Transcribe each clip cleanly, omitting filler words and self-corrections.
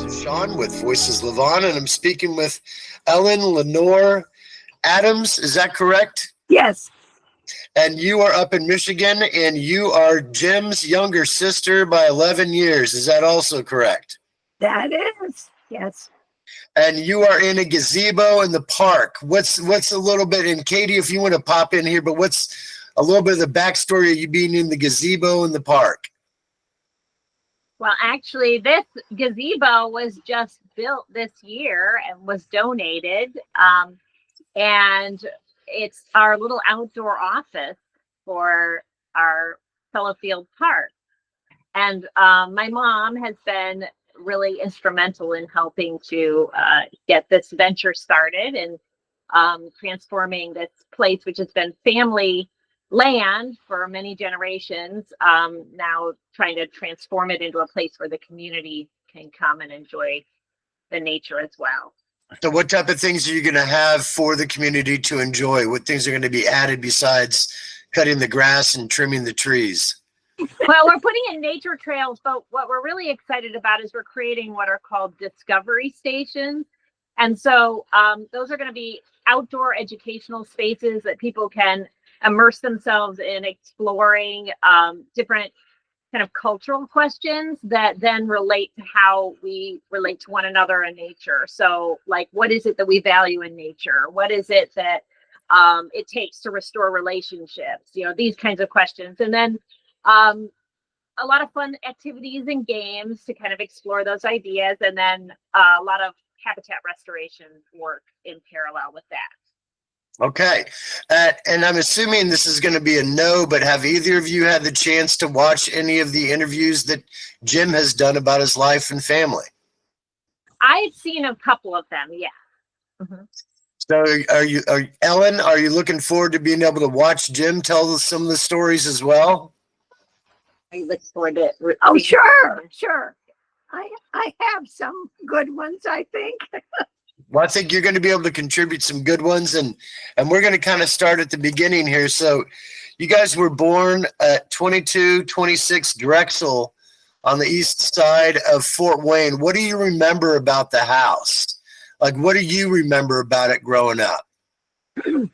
is Sean with Voices Levon, and I'm speaking with Ellen Lenore Adams. Is that correct? Yes. And you are up in Michigan, and you are Jim's younger sister by 11 years. Is that also correct? That is, yes. And you are in a gazebo in the park. What's a little bit, and Katie, if you want to pop in here, but what's a little bit of the backstory of you being in the gazebo in the park? Well, actually, this gazebo was just built this year and was donated. And it's our little outdoor office for our Sellafield Park. And my mom has been really instrumental in helping to get this venture started and transforming this place, which has been family land for many generations, now trying to transform it into a place where the community can come and enjoy the nature as well. So what type of things are you going to have for the community to enjoy? What things are going to be added besides cutting the grass and trimming the trees? Well, we're putting in nature trails, but what we're really excited about is we're creating what are called discovery stations. And so those are going to be outdoor educational spaces that people can immerse themselves in exploring different kind of cultural questions that then relate to how we relate to one another in nature. So like, what is it that we value in nature? What is it that it takes to restore relationships? You know, these kinds of questions. And then a lot of fun activities and games to kind of explore those ideas. And then a lot of habitat restoration work in parallel with that. Okay. And I'm assuming this is going to be a no, but have either of you had the chance to watch any of the interviews that Jim has done about his life and family? I've seen a couple of them, yeah. Mm-hmm. So Ellen, are you looking forward to being able to watch Jim tell some of the stories as well? I look forward to it. Oh, sure. I have some good ones, I think. Well, I think you're going to be able to contribute some good ones, and we're going to kind of start at the beginning here. So you guys were born at 2226 Drexel on the east side of Fort Wayne. What do you remember about the house? Like, what do you remember about it growing up? It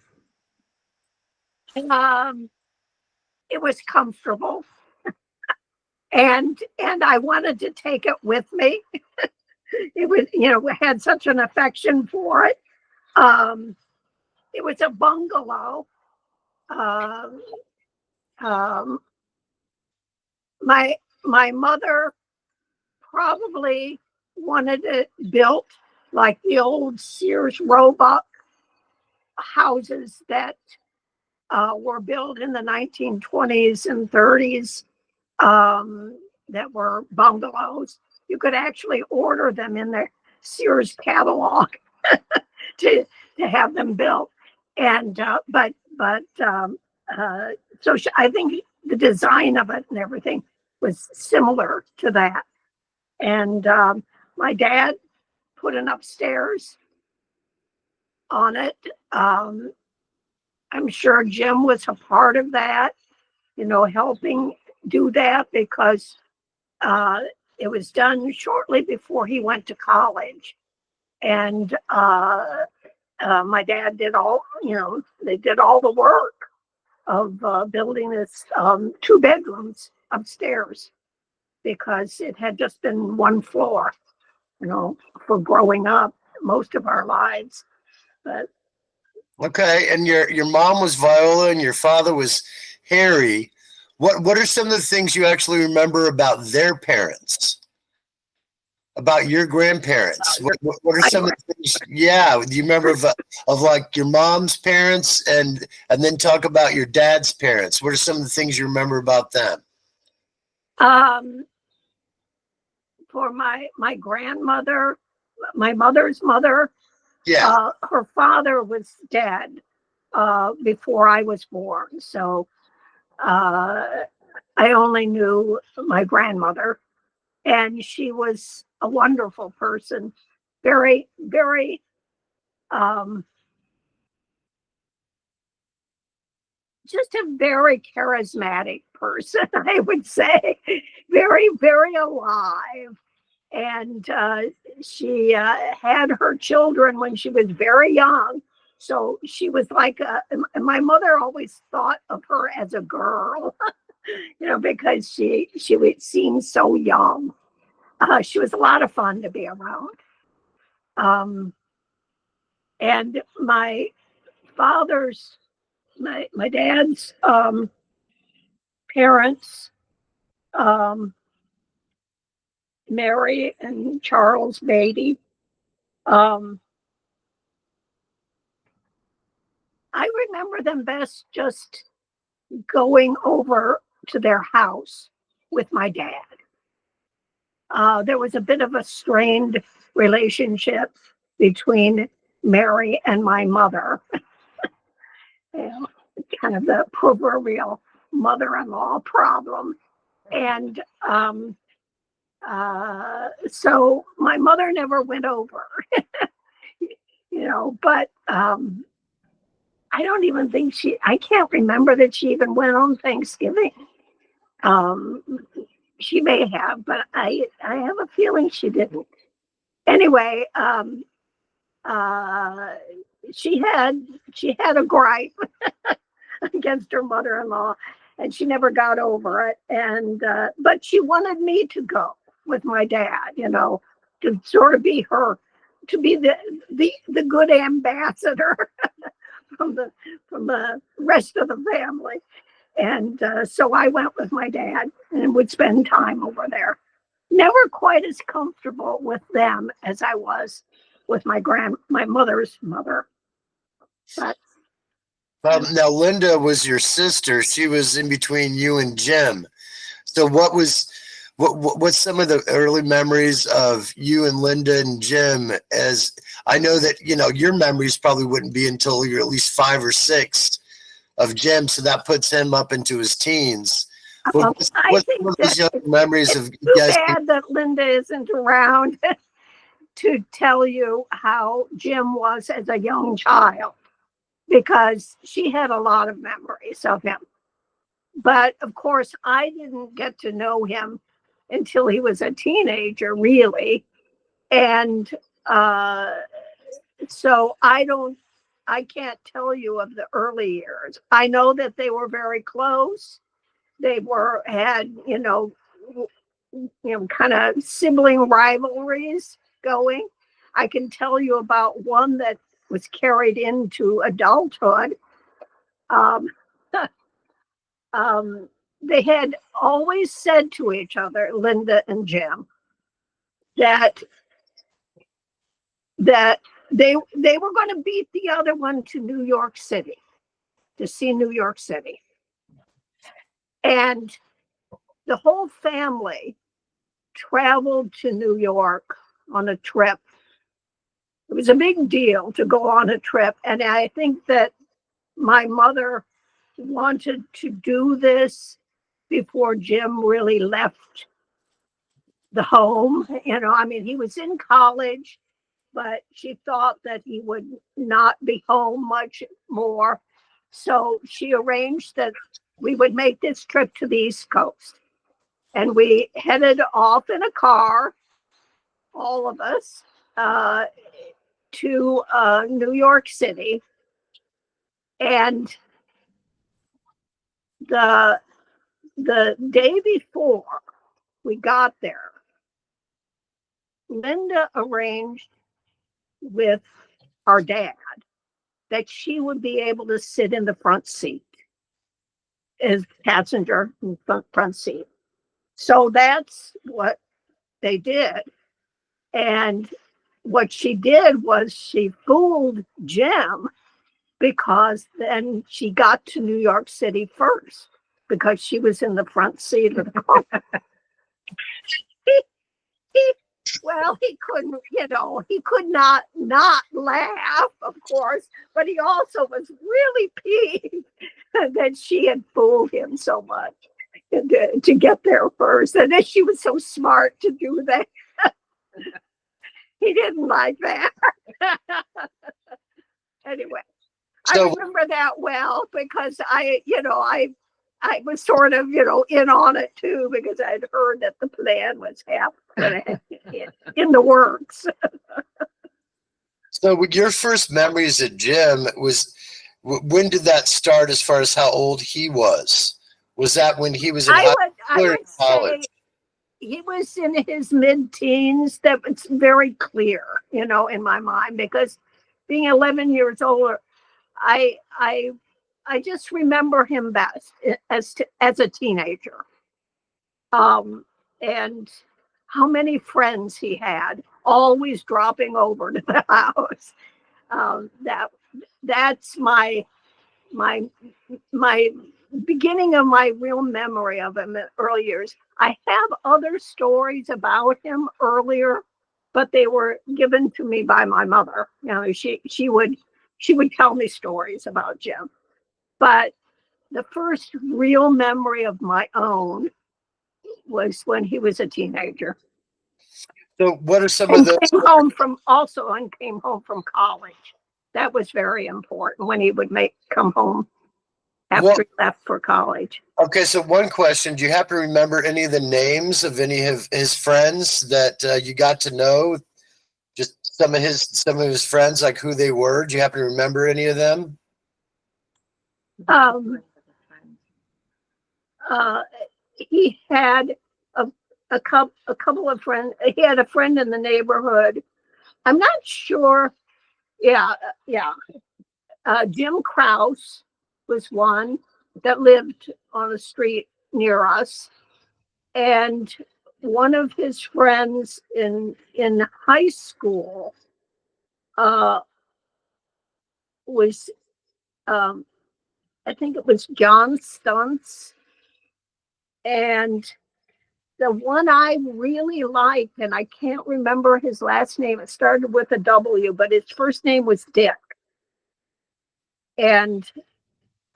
was comfortable. And I wanted to take it with me. It was, we had such an affection for it. It was a bungalow. My mother probably wanted it built like the old Sears Roebuck houses that were built in the 1920s and 30s. That were bungalows. You could actually order them in the Sears catalog to have them built. And so I think the design of it and everything was similar to that. And my dad put an upstairs on it. I'm sure Jim was a part of that, helping do that because it was done shortly before he went to college. And my dad did they did all the work of building this 2 bedrooms upstairs because it had just been 1 floor, for growing up most of our lives. But okay, and your mom was Viola and your father was Harry. What are some of the things you actually remember about their parents? About your grandparents? What are some of the things? Yeah, do you remember of like your mom's parents and then talk about your dad's parents? What are some of the things you remember about them? For my grandmother, my mother's mother, yeah, her father was dead before I was born, so I only knew my grandmother, and she was a wonderful person, very, very just a very charismatic person, I would say, very, very alive. And she had her children when she was very young. So she was like, my mother always thought of her as a girl, because she would seem so young. She was a lot of fun to be around. And my dad's parents, Mary and Charles Beatty, I remember them best just going over to their house with my dad. There was a bit of a strained relationship between Mary and my mother. Kind of the proverbial mother-in-law problem. And so my mother never went over, but I don't even think I can't remember that she even went on Thanksgiving. She may have, but I have a feeling she didn't. Anyway, she had a gripe against her mother-in-law, and she never got over it. And but she wanted me to go with my dad, to sort of be the good ambassador from the rest of the family. And so I went with my dad and would spend time over there. Never quite as comfortable with them as I was with my mother's mother. But now Linda was your sister. She was in between you and Jim. So what's some of the early memories of you and Linda and Jim? As I know that, your memories probably wouldn't be until you're at least 5 or 6 of Jim. So that puts him up into his teens. What's some of those young memories of you guys? Too bad that Linda isn't around to tell you how Jim was as a young child, because she had a lot of memories of him. But of course, I didn't get to know him until he was a teenager, really. And so I can't tell you of the early years. I know that they were very close. They had, kind of sibling rivalries going. I can tell you about one that was carried into adulthood. They had always said to each other, Linda and Jim, that they were going to beat the other one to New York City, to see New York City. And the whole family traveled to New York on a trip. It was a big deal to go on a trip. And I think that my mother wanted to do this before Jim really left the home. He was in college, but she thought that he would not be home much more. So she arranged that we would make this trip to the East Coast. And we headed off in a car, all of us, to New York City. And the day before we got there, Linda arranged with our dad that she would be able to sit in the front seat as passenger in front seat. So that's what they did. And what she did was she fooled Jim, because then she got to New York City first, because she was in the front seat of the car. He couldn't, he could not laugh, of course, but he also was really peeved that she had fooled him so much to get there first, and that she was so smart to do that. He didn't like that. Anyway, I remember that well, because I was sort of, in on it too, because I'd heard that the plan was half going to in the works. So with your first memories of Jim was, when did that start as far as how old he was? Was that when he was in high I school or would college? say he was in his mid-teens. That was very clear, in my mind, because being 11 years older, I I I just remember him best as a teenager. And how many friends he had, always dropping over to the house. That's my my beginning of my real memory of him in early years. I have other stories about him earlier, but they were given to me by my mother. She would tell me stories about Jim. But the first real memory of my own was when he was a teenager. So what are some of And those? came home from college. That was very important when he would come home after Well, he left for college. okay, so one question: do you happen to remember any of the names of any of his friends that you got to know? Just some of his friends, like who they were. Do you happen to remember any of them? Um, uh, he had a couple of friends. He had a friend in the neighborhood. I'm not sure. Yeah. Jim Krause was one that lived on a street near us, and one of his friends in high school uh, was um, I think it was John Stuntz, and the one I really liked, and I can't remember his last name. It started with a W, but his first name was Dick, and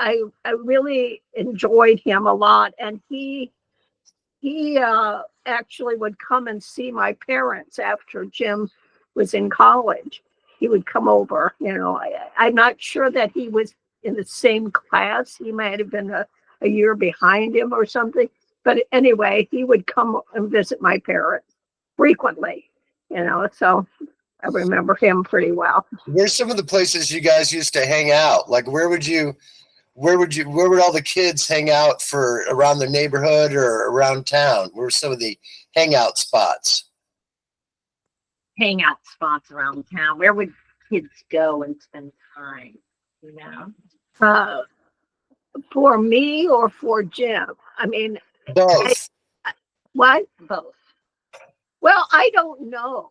I really enjoyed him a lot. And he actually would come and see my parents after Jim was in college. He would come over. I'm not sure that he was in the same class. He might have been a year behind him or something. But anyway, he would come and visit my parents frequently. So I remember him pretty well. Where's some of the places you guys used to hang out? Like where would all the kids hang out for around the neighborhood or around town? Where were some of the hangout spots? Hangout spots around town. Where would kids go and spend time? You know, Uh, for me or for Jim? I mean, Both. what? both. Well, I don't know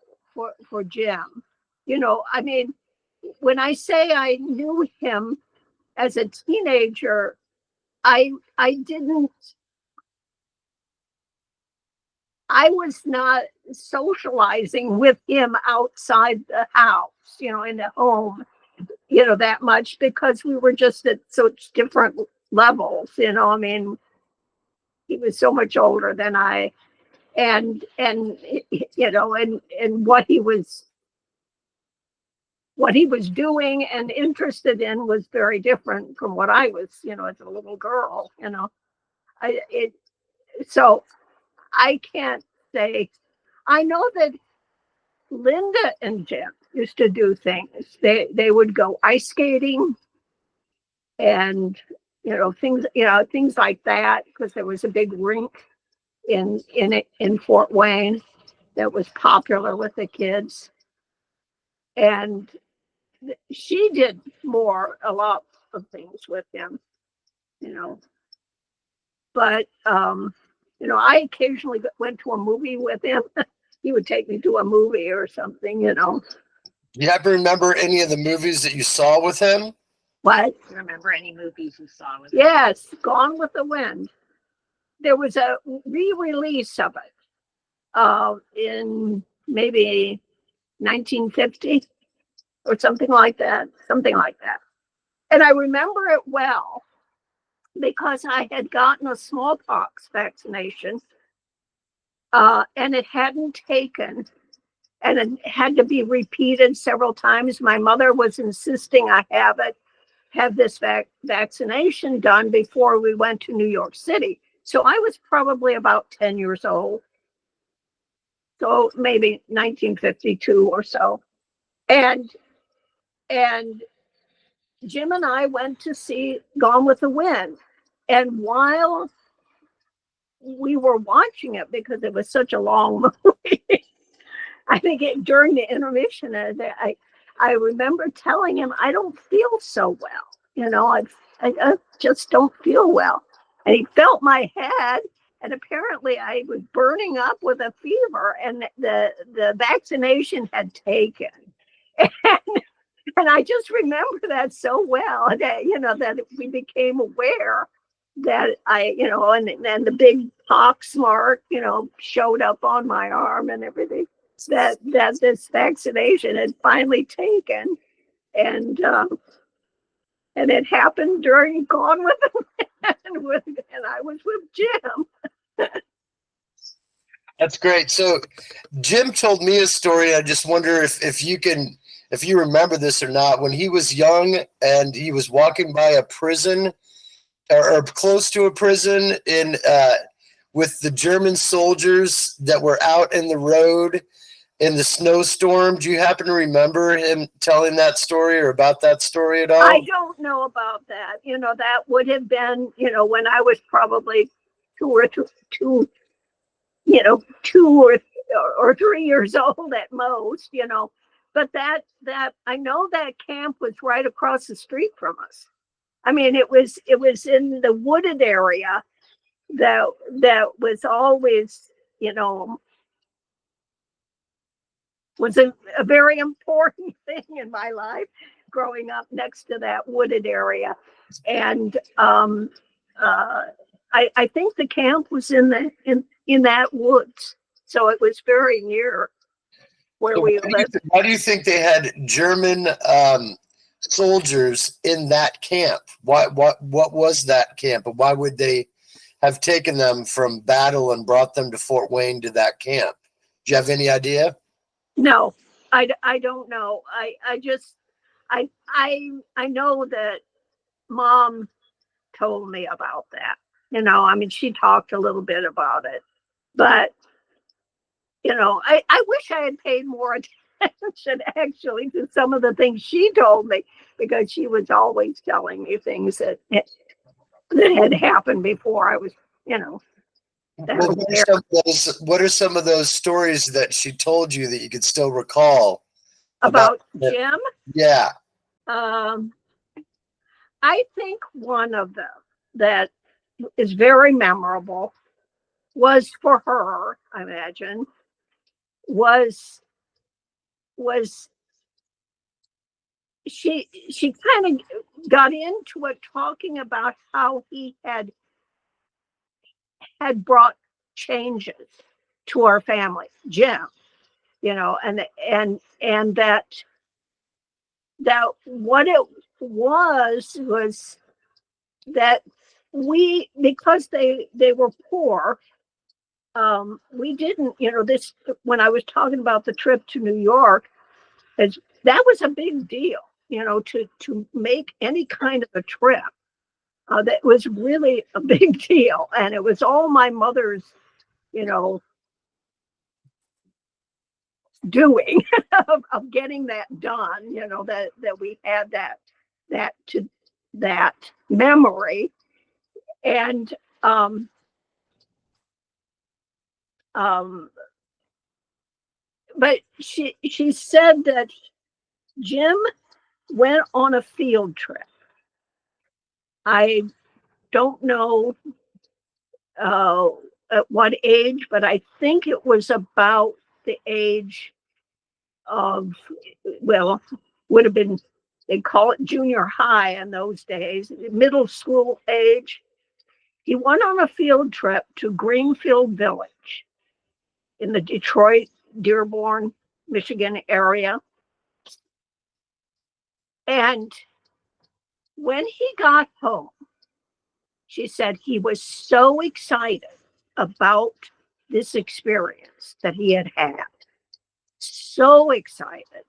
for Jim. I mean, when I say I knew him as a teenager, I didn't. I was not socializing with him outside the house, in the home, that much, because we were just at such different levels. I mean, he was so much older than I, and what he was doing and interested in was very different from what I was, as a little girl. So I can't say. I know that Linda and Jim used to do things. They would go ice skating and things like that, because there was a big rink in Fort Wayne that was popular with the kids. And she did a lot of things with him, you know. But I occasionally went to a movie with him. He would take me to a movie or something. Do you happen to remember any of the movies that you saw with him? What? Do you remember any movies you saw with Yes, Gone with the Wind. There was a re-release of it in maybe 1950 or something like that. And I remember it well because I had gotten a smallpox vaccination and it hadn't taken, and it had to be repeated several times. My mother was insisting I have this vaccination done before we went to New York City. So I was probably about 10 years old. So maybe 1952 or so. And Jim and I went to see Gone with the Wind. And while we were watching it, because it was such a long movie, I think during the intermission, I remember telling him, I don't feel so well. I just don't feel well. And he felt my head. And apparently I was burning up with a fever, and the vaccination had taken. And I just remember that so well, that, that we became aware that and then the big pox mark, showed up on my arm and everything, that this vaccination had finally taken. And it happened during Gone with the Wind, and I was with Jim. That's great. So Jim told me a story. I just wonder if you remember this or not. When he was young and he was walking by a prison or close to a prison with the German soldiers that were out in the road in the snowstorm. Do you happen to remember him telling that story or about that story at all? I don't know about that. That would have been, when I was probably two or 3 years old at most, but that I know that camp was right across the street from us. I mean, it was in the wooded area that was always, was a very important thing in my life, growing up next to that wooded area. And I think the camp was in that woods, so it was very near where we lived. Why do you think they had German soldiers in that camp? What was that camp, and why would they have taken them from battle and brought them to Fort Wayne to that camp? Do you have any idea? No, I don't know. I know that Mom told me about that. I mean, she talked a little bit about it, but I wish I had paid more attention actually to some of the things she told me, because she was always telling me things that had happened before I was, Well, what are some of those stories that she told you that you could still recall about Jim? Yeah. I think one of them that is very memorable was for her, I imagine, was she kind of got into it, talking about how he had brought changes to our family, Jim, and that what it was that we, because they were poor, we didn't, this, when I was talking about the trip to New York, that was a big deal, to make any kind of a trip. That was really a big deal. And it was all my mother's, doing of getting that done, that we had that memory. And but she said that Jim went on a field trip. I don't know at what age, but I think it was about the age of, well, would have been, they call it junior high in those days, middle school age. He went on a field trip to Greenfield Village in the Detroit, Dearborn, Michigan area. And when he got home, she said he was so excited about this experience that he had had. So excited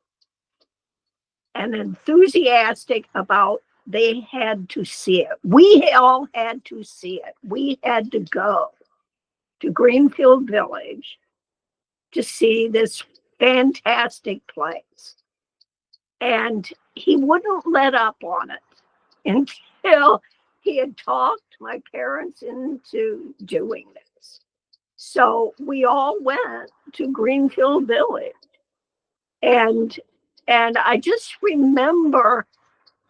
and enthusiastic about, they had to see it. We all had to see it. We had to go to Greenfield Village to see this fantastic place. And he wouldn't let up on it until he had talked my parents into doing this. So we all went to Greenfield Village. And I just remember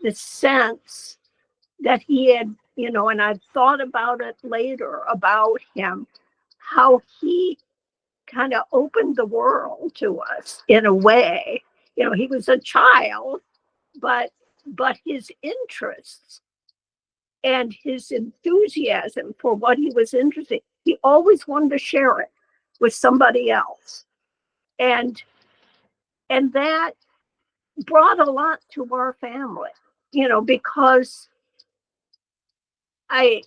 the sense that he had, and I thought about it later about him, how he kind of opened the world to us in a way. He was a child, but his interests and his enthusiasm for what he was interested in, he always wanted to share it with somebody else. And that brought a lot to our family, because I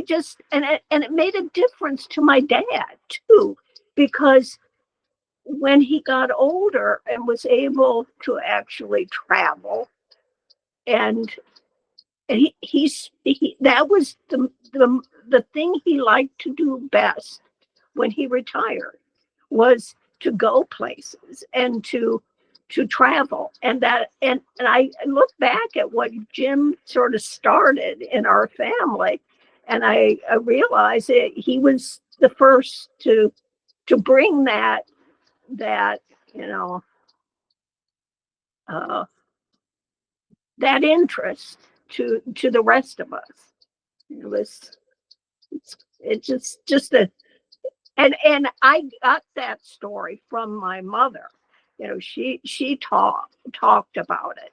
just, and it made a difference to my dad too, because when he got older and was able to actually travel, and that was the thing he liked to do best when he retired, was to go places and to travel. And I look back at what Jim sort of started in our family, and I realized that he was the first to bring that that interest to the rest of us. It just a, and I got that story from my mother. She talked about it,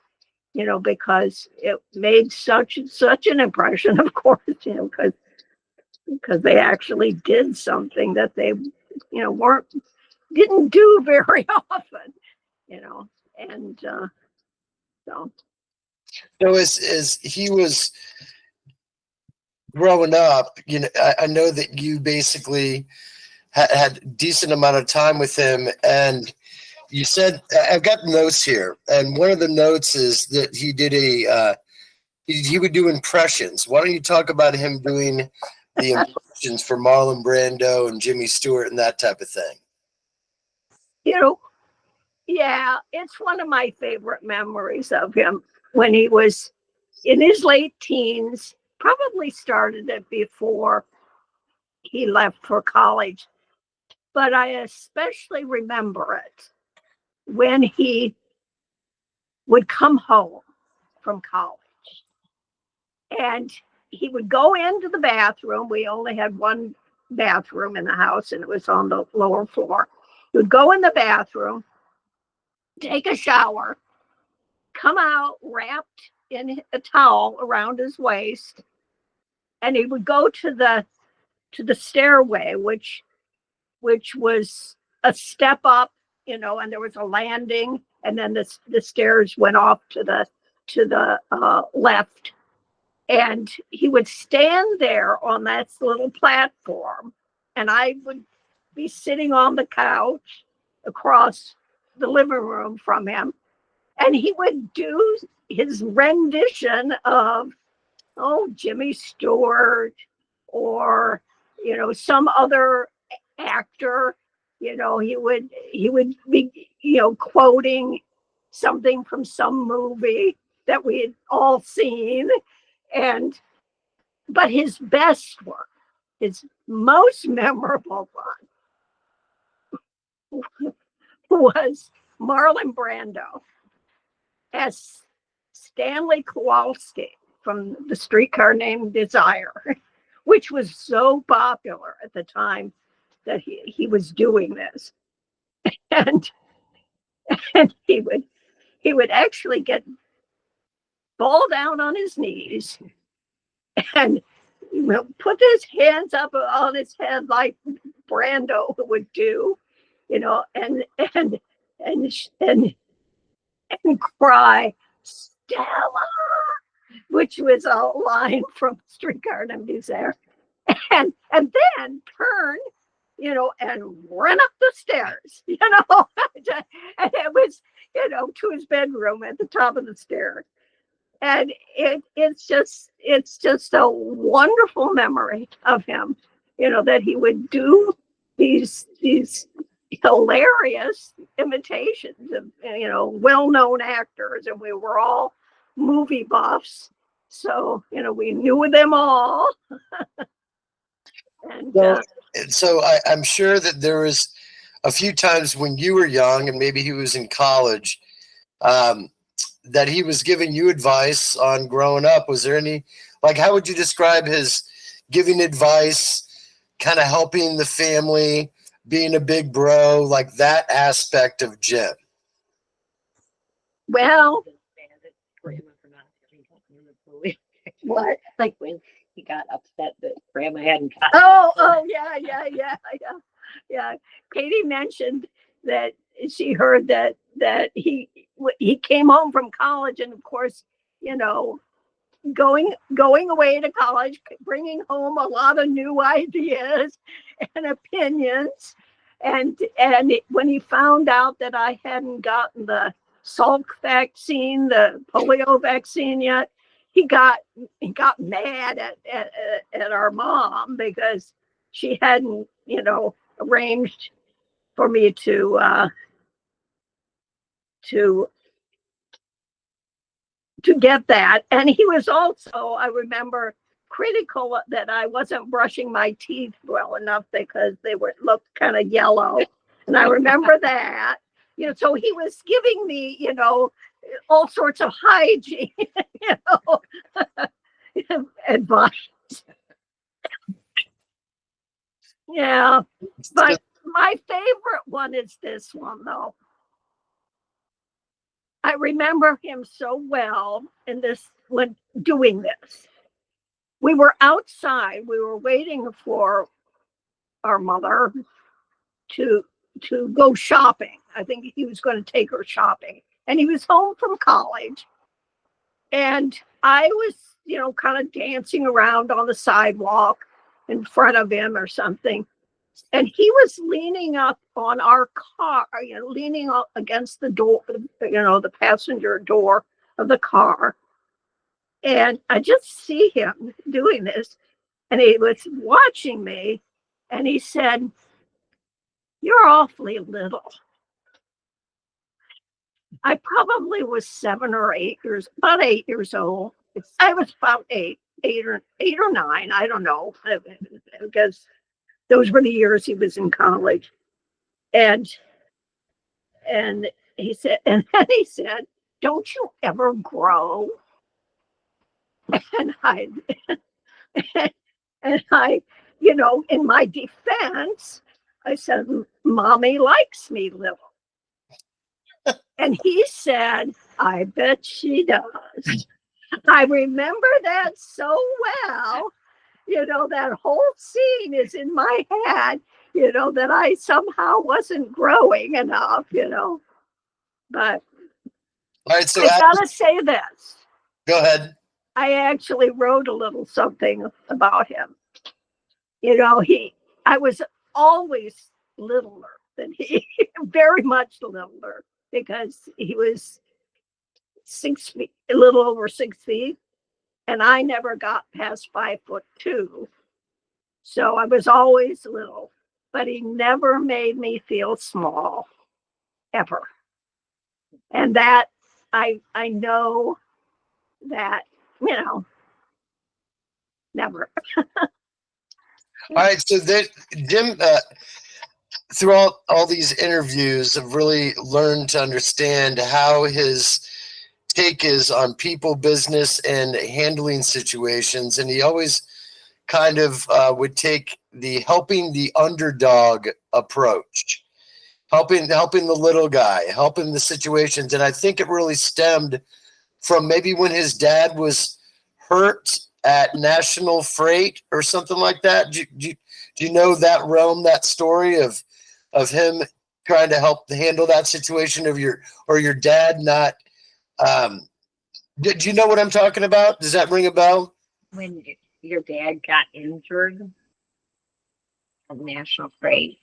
because it made such an impression, of course, because they actually did something that they, didn't do very often, and so. So as he was growing up, I know that you basically had a decent amount of time with him, and you said, I've got notes here, and one of the notes is that he did he would do impressions. Why don't you talk about him doing the impressions for Marlon Brando and Jimmy Stewart and that type of thing? Yeah, it's one of my favorite memories of him when he was in his late teens, probably started it before he left for college. But I especially remember it when he would come home from college, and he would go into the bathroom. We only had one bathroom in the house, and it was on the lower floor. He would go in the bathroom, take a shower, come out wrapped in a towel around his waist, and he would go to the stairway, which was a step up, and there was a landing, and then the stairs went off to the left, and he would stand there on that little platform, and I would be sitting on the couch across the living room from him, and he would do his rendition of, Jimmy Stewart, or some other actor. He would be quoting something from some movie that we had all seen, but his best one, his most memorable one, was Marlon Brando as Stanley Kowalski from The Streetcar Named Desire, which was so popular at the time that he was doing this. And he would actually fall down on his knees and put his hands up on his head like Brando would do, and cry, "Stella," which was a line from Streetcar Named Desire, and then turn, and run up the stairs, and it was, to his bedroom at the top of the stairs. And it's just a wonderful memory of him, that he would do these hilarious imitations of well-known actors, and we were all movie buffs, so we knew them all. And so I'm sure that there was a few times when you were young and maybe he was in college, that he was giving you advice on growing up. Was there any, like, how would you describe his giving advice, kind of helping the family, being a big bro, like that aspect of Jim? well, what? Like when he got upset that Grandma hadn't got. Oh, yeah. Katie mentioned that she heard that he came home from college, and of course, going away to college, bringing home a lot of new ideas and opinions, and when he found out that I hadn't gotten the Salk vaccine, the polio vaccine yet, he got mad at our mom because she hadn't arranged for me to get that. And he was also, I remember, critical that I wasn't brushing my teeth well enough because they looked kind of yellow. And I remember that. So he was giving me, all sorts of hygiene, advice. Yeah. But my favorite one is this one, though. I remember him so well when doing this. We were outside. We were waiting for our mother to go shopping. I think he was going to take her shopping. And he was home from college. And I was, kind of dancing around on the sidewalk in front of him or something. And he was leaning up on our car, leaning up against the door, the passenger door of the car. And I just see him doing this. And he was watching me. And he said, "You're awfully little." I probably was 7 or 8 years, about 8 years old. I was about eight or 9. I don't know, because those were the years he was in college. And he said, "Don't you ever grow?" And I, in my defense, I said, "Mommy likes me little." And he said, "I bet she does." I remember that so well. That whole scene is in my head, that I somehow wasn't growing enough, But All right, so I gotta say this. go ahead. I actually wrote a little something about him. I was always littler than he, very much littler, because he was 6 feet, a little over 6 feet, and I never got past 5'2". So I was always little, but he never made me feel small, ever. And that I know that, never. All right, so Jim, throughout all these interviews, I've really learned to understand how his take is on people, business, and handling situations. And he always kind of would take the helping the underdog approach, helping the little guy, helping the situations. And I think it really stemmed from maybe when his dad was hurt at National Freight or something like that. Do you know that realm, that story of him trying to help handle that situation of your dad not? Do you know what I'm talking about? Does that ring a bell? When your dad got injured at National Freight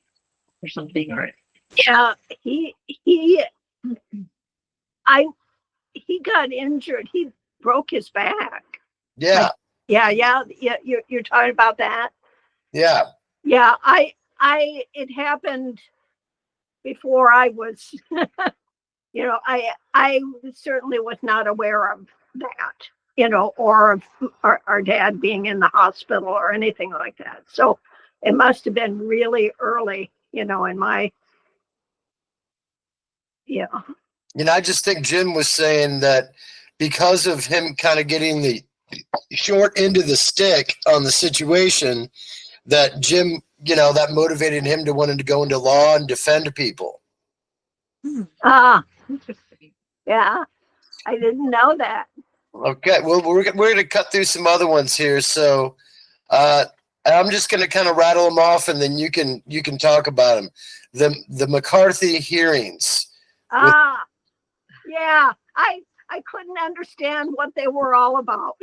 or something, or Yeah, he got injured. He broke his back. Yeah. Yeah. You're talking about that. Yeah. Yeah, it happened before I was, I certainly was not aware of that, or of our dad being in the hospital or anything like that. So it must have been really early, in my, yeah. I just think Jim was saying that because of him kind of getting the short end of the stick on the situation, that Jim, that motivated him to wanting to go into law and defend people. Ah, Interesting. yeah, I didn't know that. Okay, well, we're going to cut through some other ones here. So I'm just going to kind of rattle them off, and then you can talk about them. The McCarthy hearings. Ah, yeah, I couldn't understand what they were all about.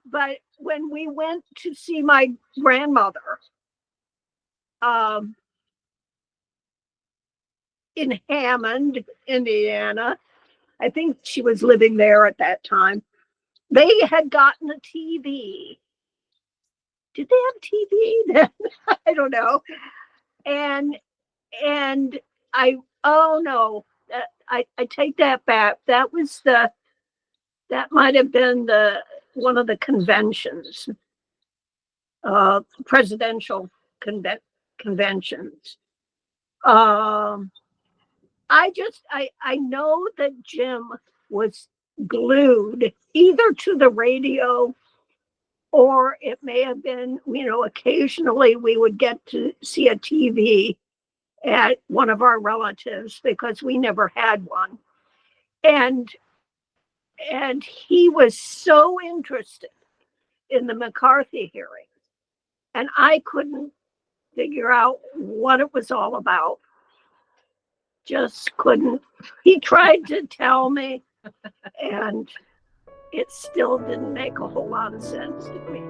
But when we went to see my grandmother, in Hammond, Indiana, I think she was living there at that time. They had gotten a TV. Did they have TV then? I don't know. And oh no, I take that back. That might have been one of the conventions, presidential conventions. I know that Jim was glued either to the radio, or it may have been, occasionally we would get to see a TV at one of our relatives because we never had one. And he was so interested in the McCarthy hearing, and I couldn't figure out what it was all about. Just couldn't. He tried to tell me, and it still didn't make a whole lot of sense to me.